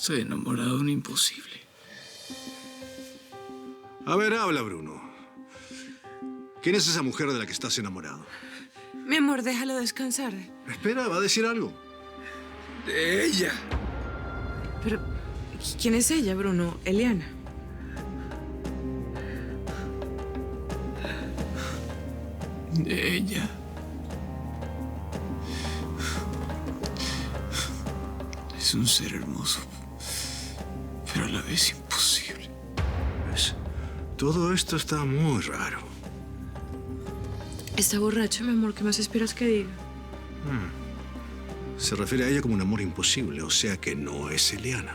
Estoy enamorado de un imposible. A ver, habla, Bruno. ¿Quién es esa mujer de la que estás enamorado? Mi amor, déjalo descansar. Espera, va a decir algo. De ella. Pero, ¿quién es ella, Bruno? Eliana. De ella. Es un ser hermoso, pero a la vez imposible. ¿Ves? Todo esto está muy raro. Está borracho, mi amor. ¿Qué más esperas que diga? Se refiere a ella como un amor imposible, o sea que no es Eliana.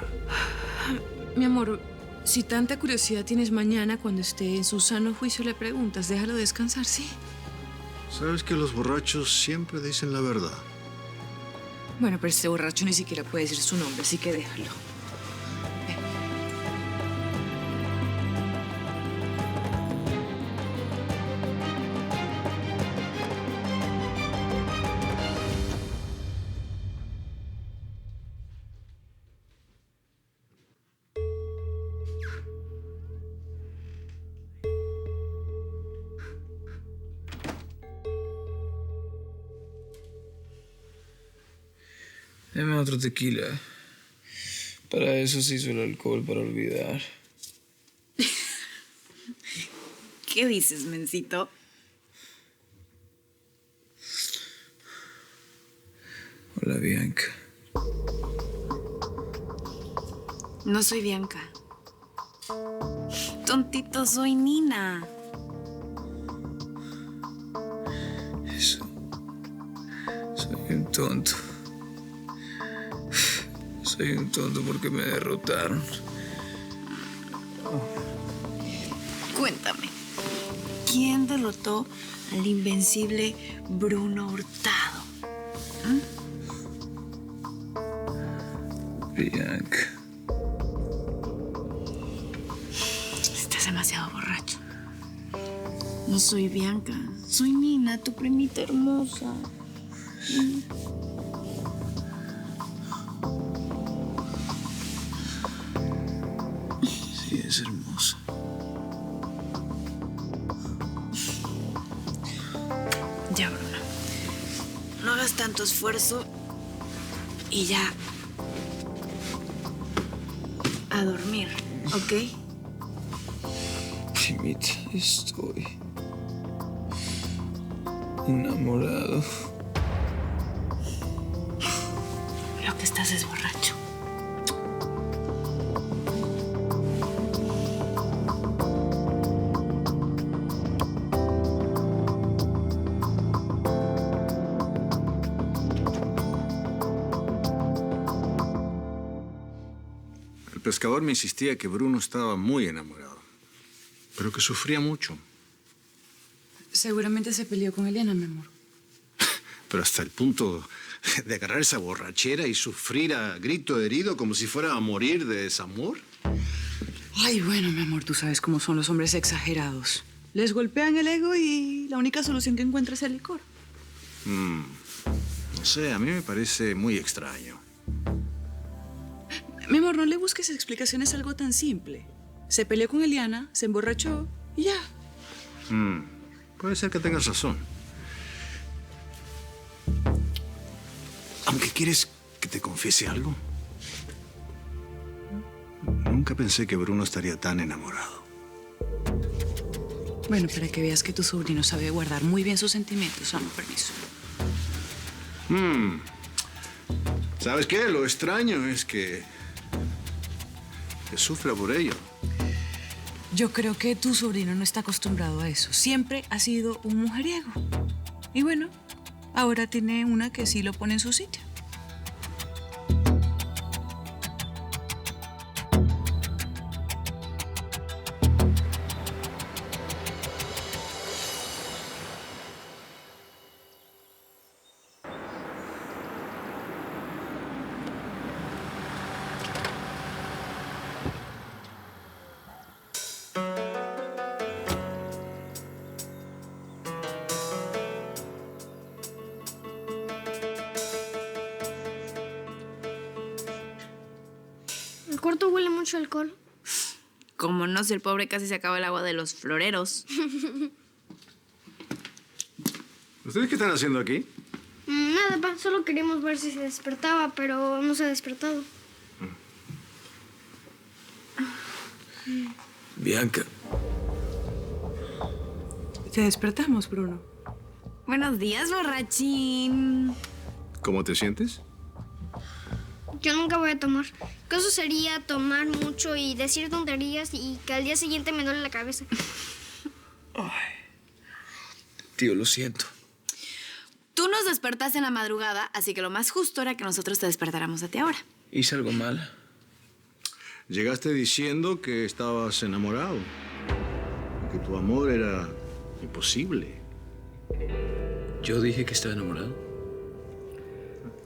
Mi amor, si tanta curiosidad tienes mañana, cuando esté en su sano juicio, le preguntas. Déjalo descansar, ¿sí? Sabes que los borrachos siempre dicen la verdad. Bueno, pero este borracho ni siquiera puede decir su nombre, así que déjalo. Ven. Deme otro tequila. Para eso se hizo el alcohol, para olvidar. ¿Qué dices, mencito? Hola, Bianca. No soy Bianca. Tontito, soy Nina. Eso. Soy un tonto. Soy un tonto porque me derrotaron. Cuéntame, ¿quién derrotó al invencible Bruno Hurtado? Bianca. Estás demasiado borracho. No soy Bianca, soy Nina, tu primita hermosa. Sí, es hermosa. Ya, Bruno. No hagas tanto esfuerzo y ya. A dormir, ¿ok? Primita, estoy enamorado. Lo que estás es borracho. El pescador me insistía que Bruno estaba muy enamorado, pero que sufría mucho. Seguramente se peleó con Eliana, mi amor. Pero hasta el punto de agarrar esa borrachera y sufrir a grito herido como si fuera a morir de desamor. Ay, bueno, mi amor, tú sabes cómo son los hombres exagerados. Les golpean el ego y la única solución que encuentra es el licor. No sé, a mí me parece muy extraño. Mi amor, no le busques explicaciones a algo tan simple. Se peleó con Eliana, se emborrachó y ya. Puede ser que tengas razón. Aunque quieres que te confiese algo. Nunca pensé que Bruno estaría tan enamorado. Bueno, para que veas que tu sobrino sabe guardar muy bien sus sentimientos, dame permiso. ¿Sabes qué? Lo extraño es que sufra por ello. Yo creo que tu sobrino no está acostumbrado a eso. Siempre ha sido un mujeriego. Y bueno, ahora tiene una que sí lo pone en su sitio. cuarto huele mucho a alcohol. Como no, si el pobre casi se acaba el agua de los floreros. ¿Ustedes qué están haciendo aquí? Nada, pa. Solo queríamos ver si se despertaba, pero no se ha despertado. Bianca, Te despertamos, Bruno. Buenos días, borrachín. ¿Cómo te sientes? Yo nunca voy a tomar. ¿Qué caso sería tomar mucho y decir tonterías y que al día siguiente me duele la cabeza? tío, lo siento. Tú nos despertaste en la madrugada, así que lo más justo era que nosotros te despertáramos a ti ahora. ¿Hice algo mal? Llegaste diciendo que estabas enamorado. Que tu amor era imposible. Yo dije que estaba enamorado.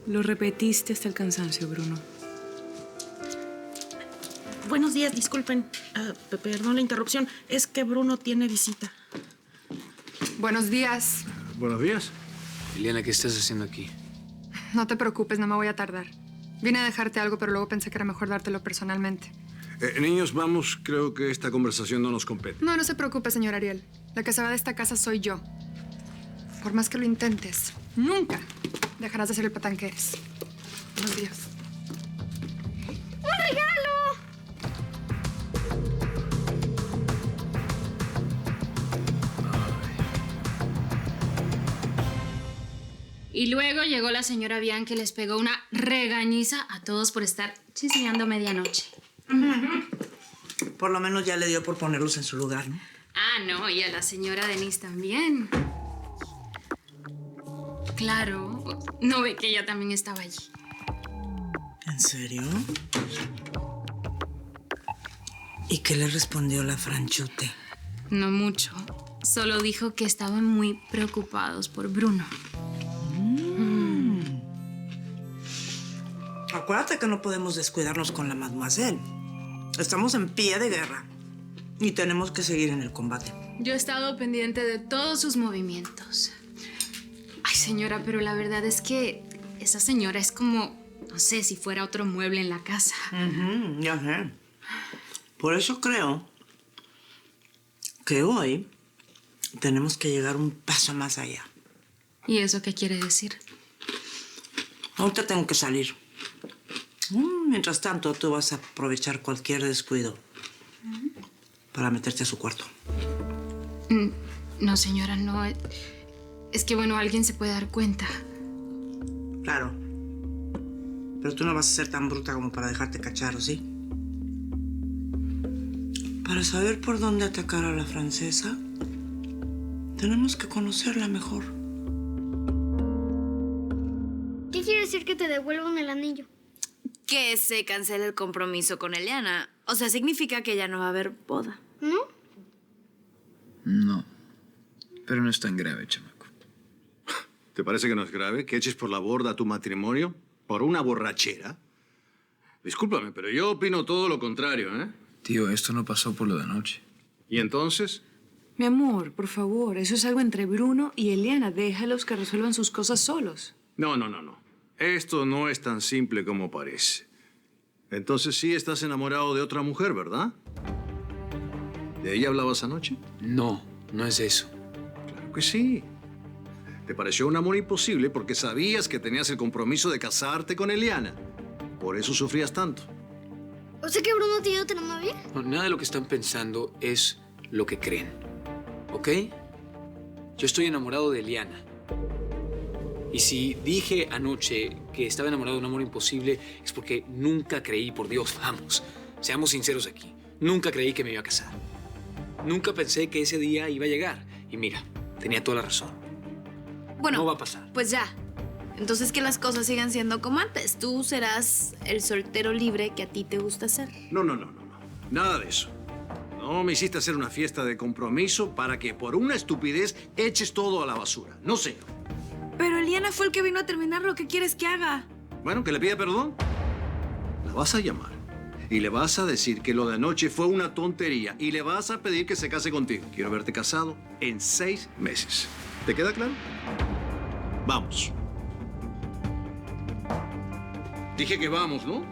Lo repetiste hasta el cansancio, Bruno. Buenos días, disculpen. Perdón la interrupción. Es que Bruno tiene visita. Buenos días. Buenos días. Eliana, ¿qué estás haciendo aquí? No te preocupes, no me voy a tardar. Vine a dejarte algo, pero luego pensé que era mejor dártelo personalmente. Niños, vamos. Creo que esta conversación no nos compete. No se preocupe, señor Ariel. La que se va de esta casa soy yo. Por más que lo intentes, nunca dejarás de ser el patán que eres. Buenos días. ¡Un regalo! Y luego llegó la señora Bianca y les pegó una regañiza a todos por estar chismeando a medianoche. Por lo menos ya le dio por ponerlos en su lugar, ¿no? Ah, no, y a la señora Denise también. Claro, no ve que ella también estaba allí. ¿En serio? ¿Y qué le respondió la franchute? No mucho, solo dijo que estaban muy preocupados por Bruno. Acuérdate que no podemos descuidarnos con la mademoiselle. Estamos en pie de guerra y tenemos que seguir en el combate. Yo he estado pendiente de todos sus movimientos. Ay, señora, pero la verdad es que esa señora es como, no sé, si fuera otro mueble en la casa. Ya sé. Por eso creo que hoy tenemos que llegar un paso más allá. ¿Y eso qué quiere decir? Ahorita tengo que salir. Mientras tanto, tú vas a aprovechar cualquier descuido para meterte a su cuarto. No, señora, no. Es que, bueno, alguien se puede dar cuenta. Claro. Pero tú no vas a ser tan bruta como para dejarte cachar, ¿o sí? Para saber por dónde atacar a la francesa, tenemos que conocerla mejor. ¿Qué quiere decir que te devuelvan el anillo? Que se cancele el compromiso con Eliana. O sea, significa que ya no va a haber boda. ¿No? No. Pero no es tan grave, chamaco. ¿Te parece que no es grave que eches por la borda tu matrimonio por una borrachera? Discúlpame, pero yo opino todo lo contrario, ¿eh? Tío, esto no pasó por lo de anoche. ¿Y entonces? Mi amor, por favor, eso es algo entre Bruno y Eliana. Déjalos que resuelvan sus cosas solos. No. Esto no es tan simple como parece. Entonces sí estás enamorado de otra mujer, ¿verdad? ¿De ella hablabas anoche? No, no es eso. Claro que sí. Te pareció un amor imposible porque sabías que tenías el compromiso de casarte con Eliana. Por eso sufrías tanto. ¿O sea que Bruno tiene otra novia? No, nada de lo que están pensando es lo que creen. ¿Ok? Yo estoy enamorado de Eliana. Y si dije anoche que estaba enamorado de un amor imposible, es porque nunca creí, por Dios, vamos, seamos sinceros aquí. Nunca creí que me iba a casar. Nunca pensé que ese día iba a llegar. Y mira, tenía toda la razón. Bueno, No va a pasar. Pues ya. Entonces que las cosas sigan siendo como antes. Tú serás el soltero libre que a ti te gusta ser. No. Nada de eso. No me hiciste hacer una fiesta de compromiso para que por una estupidez eches todo a la basura. No sé. Pero Eliana fue el que vino a terminar. ¿Lo que quieres que haga? Bueno, que le pida perdón. La vas a llamar y le vas a decir que lo de anoche fue una tontería y le vas a pedir que se case contigo. Quiero verte casado en 6 meses. ¿Te queda claro? Vamos. Dije que vamos, ¿no?